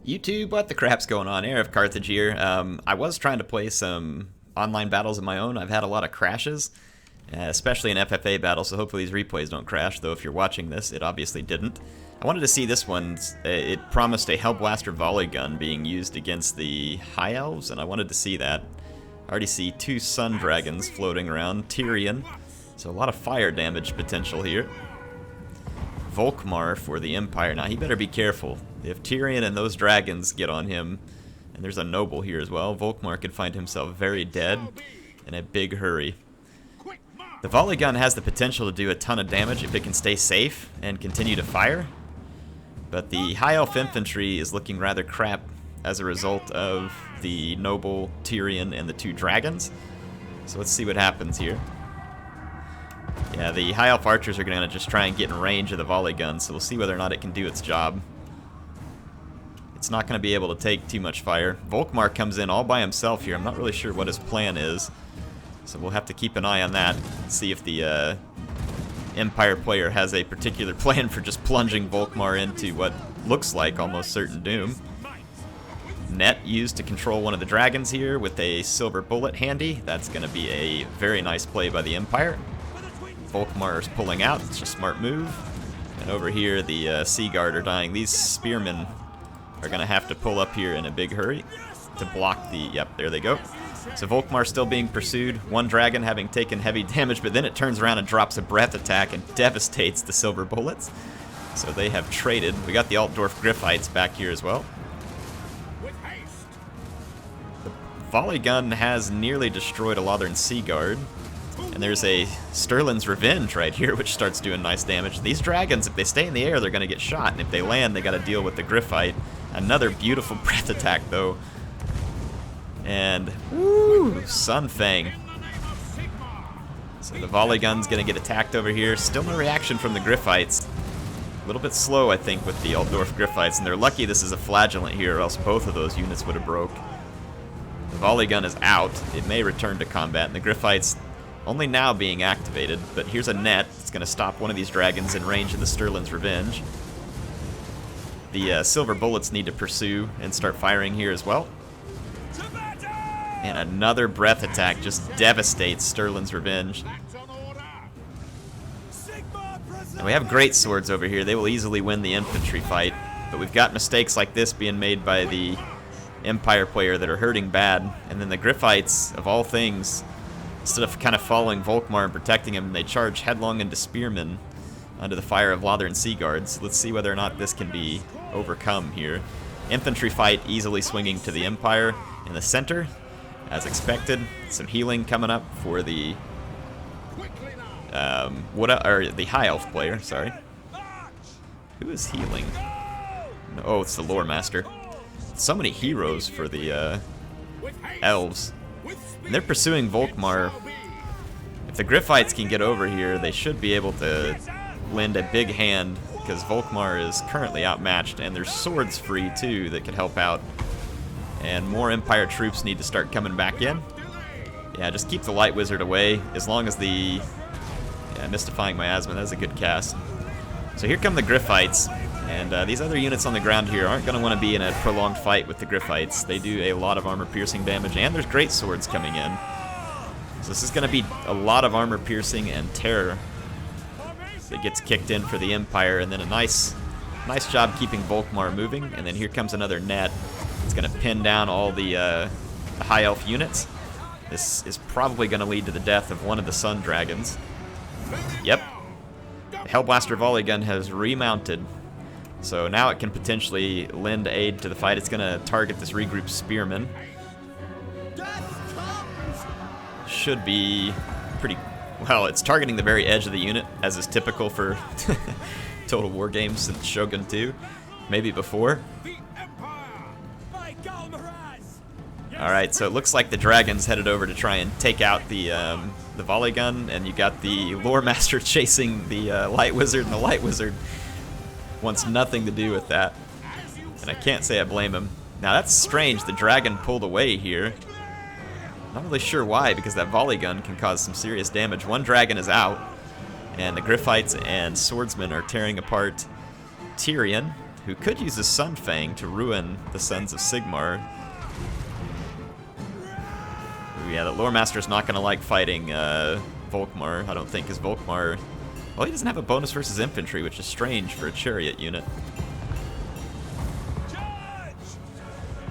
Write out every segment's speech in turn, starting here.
YouTube, what the crap's going on? HeirofCarthage here. I was trying to play some online battles of my own. I've had a lot of crashes, especially in FFA battles, so hopefully these replays don't crash, though if you're watching this, it obviously didn't. I wanted to see this one. It promised a hellblaster volley gun being used against the High Elves, and I wanted to see that. I already see two Sun Dragons floating around, Tyrion, so a lot of fire damage potential here. Waagghhhh for the Empire. Now, he better be careful. If Tyrion and those dragons get on him, and there's a noble here as well, Waagghhhh could find himself very dead in a big hurry. The volley gun has the potential to do a ton of damage if it can stay safe and continue to fire, but the High Elf infantry is looking rather crap as a result of the noble, Tyrion, and the two dragons. So let's see what happens here. Yeah, the High Elf archers are going to just try and get in range of the volley gun, so we'll see whether or not it can do its job. It's not going to be able to take too much fire. Waagghhhh comes in all by himself here. I'm not really sure what his plan is, so we'll have to keep an eye on that, see if the Empire player has a particular plan for just plunging Waagghhhh into what looks like almost certain doom. Net used to control one of the dragons here with a silver bullet handy. That's going to be a very nice play by the Empire. Waagghhhh is pulling out. It's a smart move. And over here, the Sea Guard are dying. These spearmen are going to have to pull up here in a big hurry to block the... Yep, there they go. So Waagghhhh still being pursued. One dragon having taken heavy damage, but then it turns around and drops a breath attack and devastates the silver bullets. So they have traded. We got the Altdorf Griffites back here as well. The volley gun has nearly destroyed a Lothern Sea Guard. And there's a Stirland's Revenge right here, which starts doing nice damage. These dragons, if they stay in the air, they're going to get shot. And if they land, they got to deal with the Griffite. Another beautiful breath attack, though. And, woo, Sunfang. So the volley gun's going to get attacked over here. Still no reaction from the Griffites. A little bit slow, I think, with the Altdorf Griffites. And they're lucky this is a Flagellant here, or else both of those units would have broke. The volley gun is out. It may return to combat. And the Griffites only now being activated. But here's a net. It's going to stop one of these dragons in range of the Stirland's Revenge. The silver bullets need to pursue and start firing here as well. And another breath attack just devastates Stirland's Revenge. And we have great swords over here. They will easily win the infantry fight. But we've got mistakes like this being made by the Empire player that are hurting bad. And then the Griffites, of all things, instead of kind of following Waagghhhh and protecting him, they charge headlong into spearmen under the fire of Lothern Sea Guards. Let's see whether or not this can be overcome here. Infantry fight easily swinging to the Empire in the center, as expected. Some healing coming up for the the High Elf player. Sorry, who is healing? Oh, it's the Lore Master. So many heroes for the elves. And they're pursuing Waagghhhh. If the Griffites can get over here, they should be able to lend a big hand, because Waagghhhh is currently outmatched, and there's swords free too that could help out. And more Empire troops need to start coming back in. Yeah, just keep the Light Wizard away, as long as the... Yeah, Mystifying Miasma, that's a good cast. So here come the Griffites, and these other units on the ground here aren't going to want to be in a prolonged fight with the Griffites. They do a lot of armor-piercing damage, and there's great swords coming in. So this is going to be a lot of armor-piercing and terror that gets kicked in for the Empire, and then a nice job keeping Waagghhhh moving. And then here comes another net. It's going to pin down all the High Elf units. This is probably going to lead to the death of one of the Sun Dragons. Yep. The hellblaster volley gun has remounted, so now it can potentially lend aid to the fight. It's going to target this regrouped spearman. Should be pretty... Well, it's targeting the very edge of the unit, as is typical for Total War games since Shogun 2, maybe before. Alright, so it looks like the dragon's headed over to try and take out the volley gun, and you got the Lore Master chasing the Light Wizard, and the Light Wizard wants nothing to do with that. And I can't say I blame him. Now that's strange, the dragon pulled away here. Not really sure why, because that volley gun can cause some serious damage. One dragon is out, and the Griffites and Swordsmen are tearing apart Tyrion. who could use his Sun Fang to ruin the Sons of Sigmar. Ooh, yeah, the Lore Master's not going to like fighting Volkmar, I don't think, because Volkmar... Well, he doesn't have a bonus versus infantry, which is strange for a chariot unit.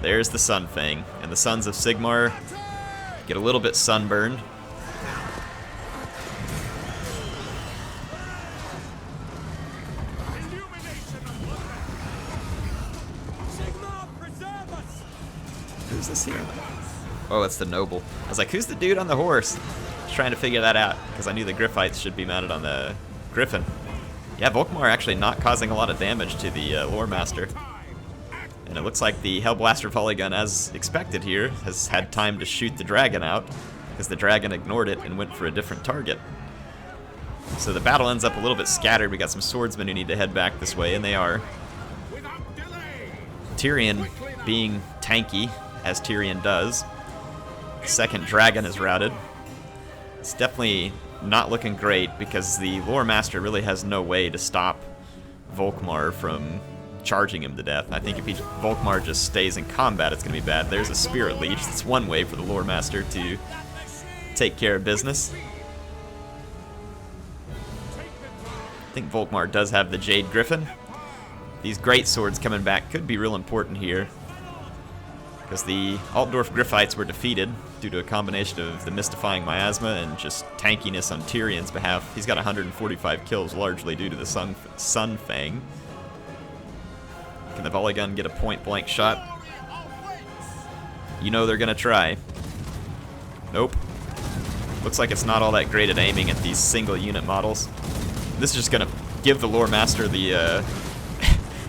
There's the Sun Fang, and the Sons of Sigmar get a little bit sunburned. Who's this here? Oh, it's the noble. I was like, who's the dude on the horse? I was trying to figure that out, because I knew the Griffites should be mounted on the Griffin. Yeah, Volkmar actually not causing a lot of damage to the Lore Master. And it looks like the Hellblaster volley gun, as expected here, has had time to shoot the dragon out, because the dragon ignored it and went for a different target. So the battle ends up a little bit scattered. We got some swordsmen who need to head back this way, and they are. Tyrion, being tanky, as Tyrion does, the second dragon is routed. It's definitely not looking great, because the Lore Master really has no way to stop Volkmar from charging him to death. I think if Volkmar just stays in combat, it's going to be bad. There's a Spirit Leech. That's one way for the Lore Master to take care of business. I think Volkmar does have the Jade Griffin. These great swords coming back could be real important here, because the Altdorf Griffites were defeated due to a combination of the mystifying miasma and just tankiness on Tyrion's behalf. He's got 145 kills, largely due to the Sun Fang. Can the volley gun get a point-blank shot? You know they're gonna try. Nope. Looks like it's not all that great at aiming at these single unit models. This is just gonna give the Lore Master the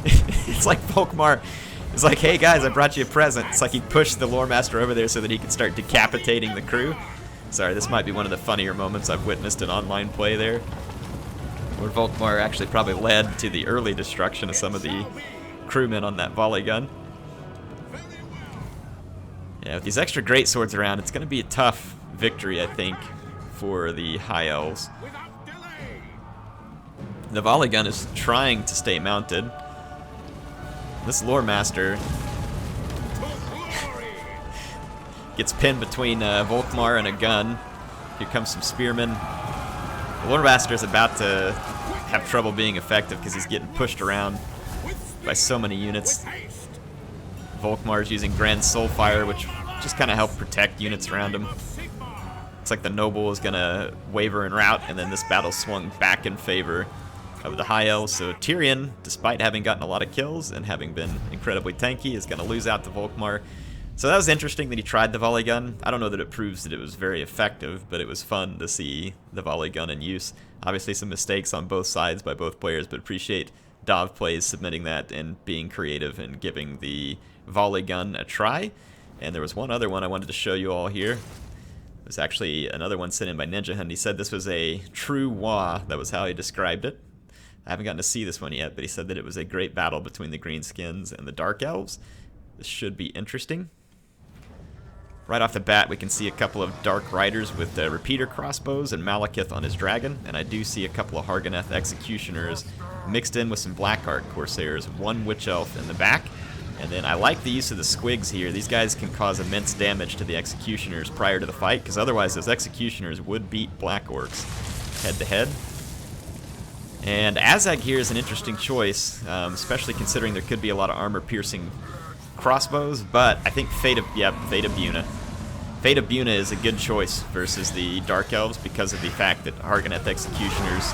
it's like Volkmar is like, hey guys, I brought you a present. It's like he pushed the Lore Master over there so that he could start decapitating the crew. Sorry, this might be one of the funnier moments I've witnessed in online play there, where Volkmar actually probably led to the early destruction of some of the crewmen on that volley gun. Yeah, with these extra great swords around, it's going to be a tough victory, I think, for the High Elves. The volley gun is trying to stay mounted. This Lore Master gets pinned between Volkmar and a gun. Here comes some spearmen. The Lore Master is about to have trouble being effective because he's getting pushed around by so many units. Volkmar is using Grand Soulfire, which just kind of helped protect units around him. Looks like the Noble is going to waver en route, and then this battle swung back in favor of the High Elves. So Tyrion, despite having gotten a lot of kills and having been incredibly tanky, is going to lose out to Volkmar. So that was interesting that he tried the volley gun. I don't know that it proves that it was very effective, but it was fun to see the volley gun in use. Obviously some mistakes on both sides by both players, but appreciate Dov Plays submitting that and being creative and giving the volley gun a try. And there was one other one I wanted to show you all here. There's actually another one sent in by Ninja Hunt. He said this was a true Wa. That was how he described it. I haven't gotten to see this one yet, but he said that it was a great battle between the Greenskins and the Dark Elves. This should be interesting. Right off the bat, we can see a couple of Dark Riders with repeater crossbows and Malekith on his dragon, and I do see a couple of Harganeth Executioners mixed in with some Blackheart Corsairs, one Witch Elf in the back. And then I like the use of the Squigs here. These guys can cause immense damage to the Executioners prior to the fight, because otherwise those Executioners would beat Black Orcs head-to-head. And Azag here is an interesting choice, especially considering there could be a lot of armor-piercing crossbows, but I think Fate of Buna. Fate of Buna is a good choice versus the Dark Elves because of the fact that Harganeth Executioners...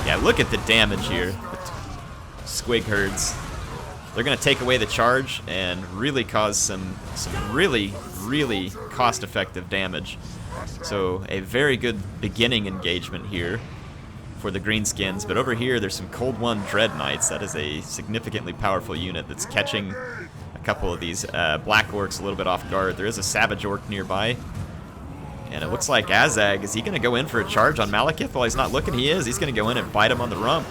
Yeah, look at the damage here. The Squig herds. They're going to take away the charge and really cause some really, really cost-effective damage. So a very good beginning engagement here for the Greenskins, but over here there's some Cold One Dread Knights. That is a significantly powerful unit that's catching a couple of these Black Orcs a little bit off guard. There is a Savage Orc nearby, and it looks like Azag, is he going to go in for a charge on Malekith while he's not looking? He is. He's going to go in and bite him on the rump,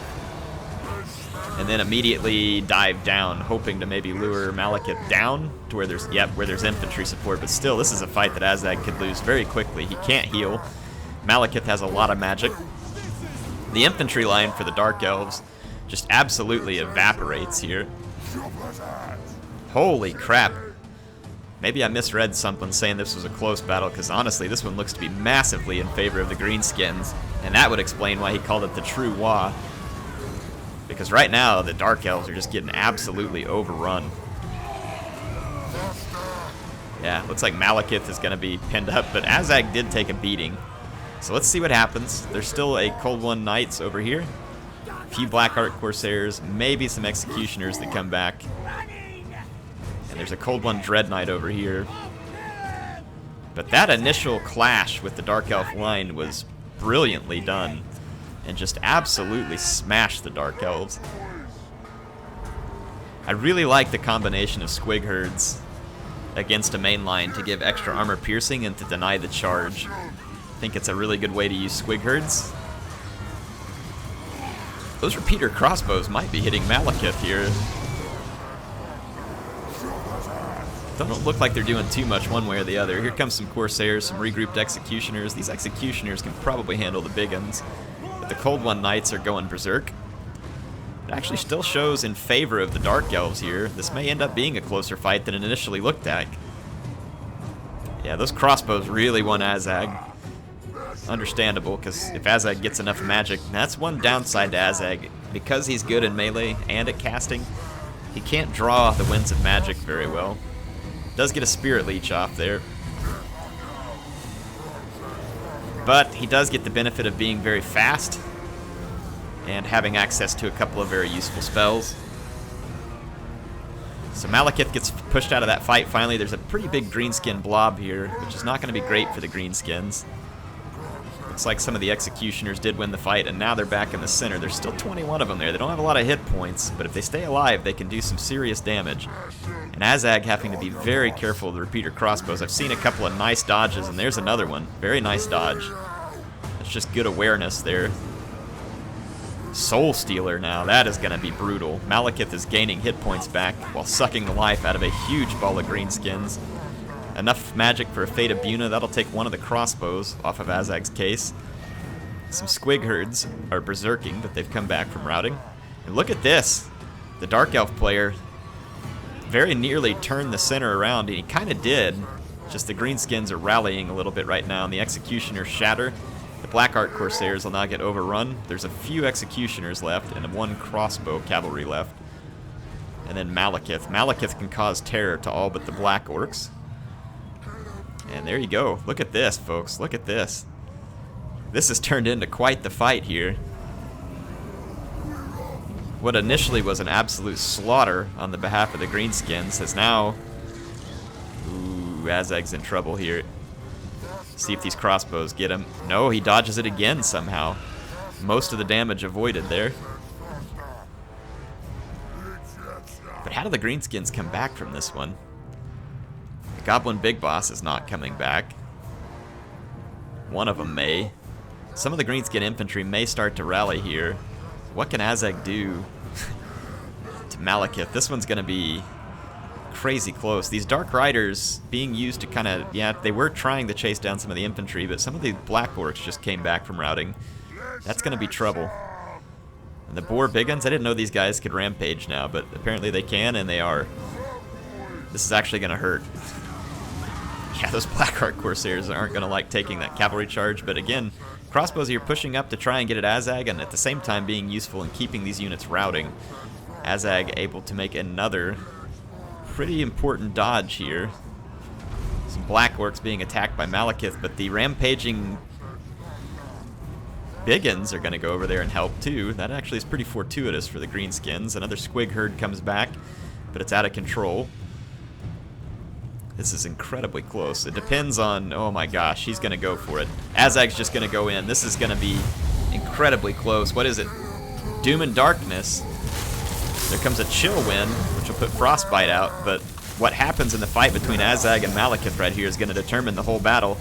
and then immediately dive down, hoping to maybe lure Malekith down to where there's infantry support. But still, this is a fight that Azag could lose very quickly. He can't heal. Malekith has a lot of magic. The infantry line for the Dark Elves just absolutely evaporates here. Holy crap. Maybe I misread something saying this was a close battle, because honestly, this one looks to be massively in favor of the greenskins, and that would explain why he called it the true WAGGHhh. Because right now, the Dark Elves are just getting absolutely overrun. Yeah, looks like Malekith is going to be pinned up, but Azag did take a beating. So let's see what happens. There's still a Cold One Knights over here. A few Blackheart Corsairs, maybe some Executioners that come back. And there's a Cold One Dread Knight over here. But that initial clash with the Dark Elf line was brilliantly done. And just absolutely smashed the Dark Elves. I really like the combination of Squig herds against a main line to give extra armor piercing and to deny the charge. I think it's a really good way to use Squig herds. Those repeater crossbows might be hitting Malekith here. Don't look like they're doing too much one way or the other. Here comes some Corsairs, some regrouped Executioners. These Executioners can probably handle the big guns. But the Cold One Knights are going berserk. It actually still shows in favor of the Dark Elves here. This may end up being a closer fight than it initially looked like. Yeah, those crossbows really won Azag. Understandable, because if Azag gets enough magic, that's one downside to Azag. Because he's good in melee and at casting, he can't draw the winds of magic very well. Does get a Spirit Leech off there. But he does get the benefit of being very fast and having access to a couple of very useful spells. So Malekith gets pushed out of that fight finally. There's a pretty big greenskin blob here, which is not going to be great for the greenskins. Looks like some of the Executioners did win the fight, and now they're back in the center. There's still 21 of them there. They don't have a lot of hit points, but if they stay alive, they can do some serious damage. And Azag having to be very careful of the repeater crossbows. I've seen a couple of nice dodges, and there's another one. Very nice dodge. It's just good awareness there. Soul Stealer now. That is going to be brutal. Malekith is gaining hit points back while sucking the life out of a huge ball of greenskins. Enough magic for a Fate of Buna. That'll take one of the crossbows off of Azag's case. Some Squig herds are berserking, but they've come back from routing. And look at this. The Dark Elf player very nearly turned the center around, and he kind of did. Just the greenskins are rallying a little bit right now, and the Executioners shatter. The Blackheart Corsairs will now get overrun. There's a few Executioners left and one crossbow cavalry left. And then Malekith. Malekith can cause terror to all but the Black Orcs. And there you go. Look at this, folks. Look at this. This has turned into quite the fight here. What initially was an absolute slaughter on the behalf of the greenskins has now... Ooh, Azag's in trouble here. See if these crossbows get him. No, he dodges it again somehow. Most of the damage avoided there. But how do the greenskins come back from this one? The Goblin Big Boss is not coming back. One of them may. Some of the greenskin infantry may start to rally here. What can Azag do to Malekith? This one's going to be crazy close. These Dark Riders being used to kind of, yeah, they were trying to chase down some of the infantry, but some of the Black Orcs just came back from routing. That's going to be trouble. And the Boar Biguns, I didn't know these guys could rampage now, but apparently they can, and they are. This is actually going to hurt. Yeah, those Blackheart Corsairs aren't going to like taking that cavalry charge, but again, crossbows are pushing up to try and get at Azag, and at the same time being useful in keeping these units routing. Azag able to make another pretty important dodge here. Some Black Orcs being attacked by Malekith, but the rampaging Biggins are going to go over there and help too. That actually is pretty fortuitous for the greenskins. Another Squig herd comes back, but it's out of control. This is incredibly close. It depends on... Oh my gosh, he's going to go for it. Azag's just going to go in. This is going to be incredibly close. What is it? Doom and Darkness. There comes a Chill Wind, which will put Frostbite out, but what happens in the fight between Azag and Malekith right here is going to determine the whole battle.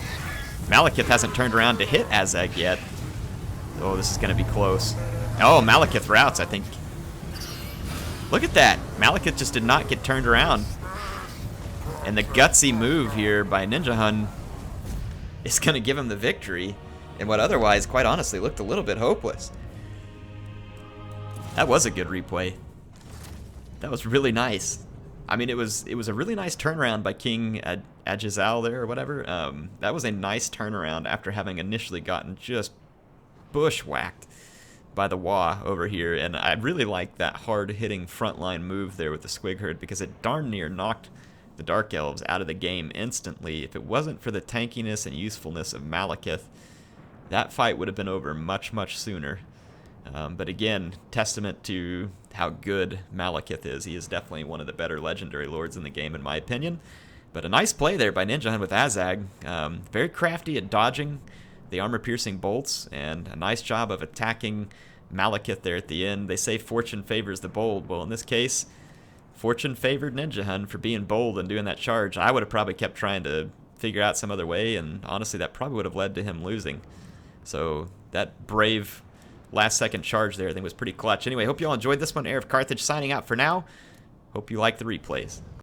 Malekith hasn't turned around to hit Azag yet. Oh, this is going to be close. Oh, Malekith routs, I think. Look at that. Malekith just did not get turned around. And the gutsy move here by Ninja Hun is going to give him the victory in what otherwise, quite honestly, looked a little bit hopeless. That was a good replay. That was really nice. I mean, it was a really nice turnaround by King Ajizal there, or whatever. That was a nice turnaround after having initially gotten just bushwhacked by the Waaagghhh over here. And I really like that hard-hitting frontline move there with the Squig Herd, because it darn near knocked the Dark Elves out of the game instantly. If it wasn't for the tankiness and usefulness of Malekith, that fight would have been over much, much sooner. But again, testament to how good Malekith is. He is definitely one of the better legendary lords in the game, in my opinion. But a nice play there by Ninja Hun with Azag. Very crafty at dodging the armor-piercing bolts, and a nice job of attacking Malekith there at the end. They say fortune favors the bold. Well, in this case, fortune favored Ninja Hun for being bold and doing that charge. I would have probably kept trying to figure out some other way, and honestly, that probably would have led to him losing. So that brave last-second charge there, I think, was pretty clutch. Anyway, hope you all enjoyed this one. HeirofCarthage signing out for now. Hope you like the replays.